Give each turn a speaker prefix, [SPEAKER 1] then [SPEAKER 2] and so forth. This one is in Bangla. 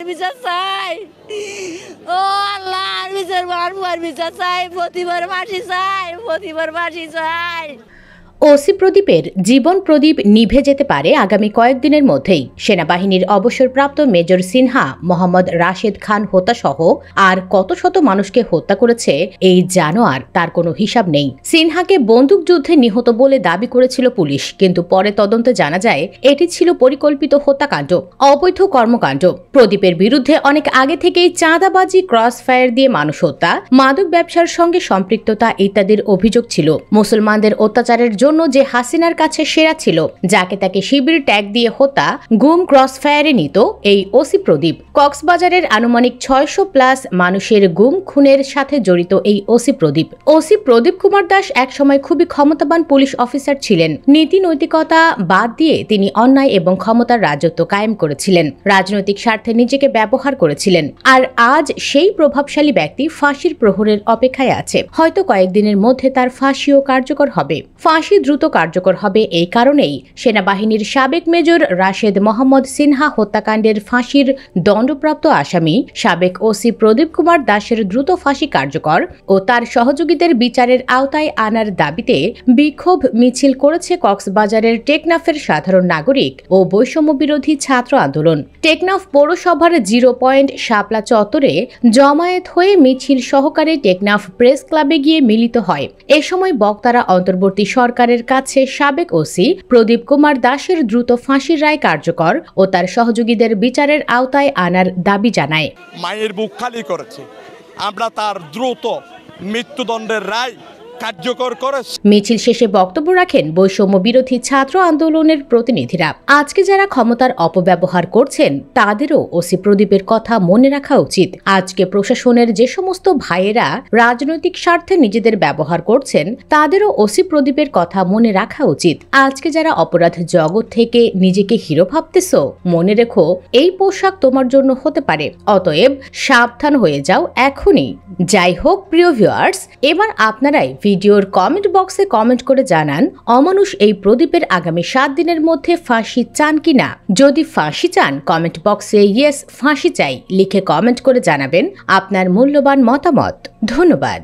[SPEAKER 1] বিচার চাই ও আল্লাহ বিচার মারবার বিচার চাই প্রতিবার ফাঁসি চাই
[SPEAKER 2] ওসি প্রদীপের জীবন প্রদীপ নিভে যেতে পারে আগামী কয়েকদিনের মধ্যেই। সেনাবাহিনীর অবসরপ্রাপ্ত মেজর সিনহা মোহাম্মদ রাশেদ খান হত্যাসহ আর কত শত মানুষকে হত্যা করেছে এই জানোয়ার, তার কোনো হিসাব নেই। সিনহাকে বন্দুকযুদ্ধে নিহত বলে দাবি করেছিল পুলিশ, কিন্তু পরে তদন্তে জানা যায় এটি ছিল পরিকল্পিত হত্যাকাণ্ড, অবৈধ কর্মকাণ্ড। প্রদীপের বিরুদ্ধে অনেক আগে থেকেই চাঁদাবাজি, ক্রস ফায়ার দিয়ে মানুষ হত্যা, মাদক ব্যবসার সঙ্গে সম্পৃক্ততা ইত্যাদির অভিযোগ ছিল। মুসলমানদের অত্যাচারের জন্য যে হাসিনার কাছে সেরা ছিল, যাকে তাকে শিবির ট্যাগ দিয়ে হত্যা, গুম, ক্রস ফায়ারে নিত এই ওসি প্রদীপ। কক্সবাজারের আনুমানিক 600+ মানুষের গুম খুনের সাথে জড়িত এই ওসি প্রদীপ কুমার দাস একসময় খুবই ক্ষমতাবান পুলিশ অফিসার ছিলেন। নীতি নৈতিকতা বাদ দিয়ে তিনি অন্যায় এবং ক্ষমতার রাজত্ব কায়েম করেছিলেন, রাজনৈতিক স্বার্থে নিজেকে ব্যবহার করেছিলেন। আর আজ সেই প্রভাবশালী ব্যক্তি ফাঁসির প্রহরের অপেক্ষায় আছে। হয়তো কয়েকদিনের মধ্যে তার ফাঁসিও কার্যকর হবে। ফাঁসি দ্রুত কার্যকর হবে এই কারণেই সেনাবাহিনীর সাবেক মেজর রাশেদ মোহাম্মদ সিনহা হত্যাকাণ্ডের ফাঁসির দণ্ডপ্রাপ্ত আসামি সাবেক ওসি প্রদীপ কুমার দাসের দ্রুত ফাঁসি কার্যকর ও তার সহযোগীদের বিচারের আওতায় আনার দাবিতে বিক্ষোভ মিছিল করেছে কক্সবাজারের টেকনাফের সাধারণ নাগরিক ও বৈষম্য বিরোধী ছাত্র আন্দোলন। টেকনাফ পৌরসভার 0 পয়েন্ট শাপলা চত্বরে জমায়েত হয়ে মিছিল সহকারে টেকনাফ প্রেস ক্লাবে গিয়ে মিলিত হয়। এ সময় বক্তারা অন্তর্বর্তী সরকারের কাছে সাবেক ওসি প্রদীপ কুমার দাসের দ্রুত ফাঁসির রায় কার্যকর ও তার সহযোগীদের বিচারের আওতায় আনার দাবি জানায়।
[SPEAKER 3] মায়ের বুক খালি করেছে, আমরা তার দ্রুত মৃত্যুদণ্ডের রায় কার্যকর করে।
[SPEAKER 2] মিছিল শেষে বক্তব্য রাখেন বৈষম্য বিরোধী ছাত্র আন্দোলনের প্রতিনিধিরা। আজকে যারা ক্ষমতার অপব্যবহার করছেন তাদেরও ওসি প্রদীপের কথা মনে রাখা উচিত। আজকে প্রশাসনের যে সমস্ত ভাইয়েরা রাজনৈতিক স্বার্থে নিজেদের ব্যবহার করছেন তাদেরও ওসি প্রদীপের কথা মনে রাখা উচিত। আজকে যারা অপরাধ জগৎ থেকে নিজেকে হিরো ভাবতেছ, মনে রেখো এই পোশাক তোমার জন্য হতে পারে, অতএব সাবধান হয়ে যাও এখনই। যাই হোক প্রিয় ভিউয়ার্স, এবার আপনারাই ভিডিওর কমেন্ট বক্সে কমেন্ট করে জানান অমানুষ এই প্রদীপের আগামী 7 দিনের মধ্যে ফাঁসি চান কিনা। যদি ফাঁসি চান কমেন্ট বক্সে ইয়েস ফাঁসি চাই লিখে কমেন্ট করে জানাবেন আপনার মূল্যবান মতামত। ধন্যবাদ।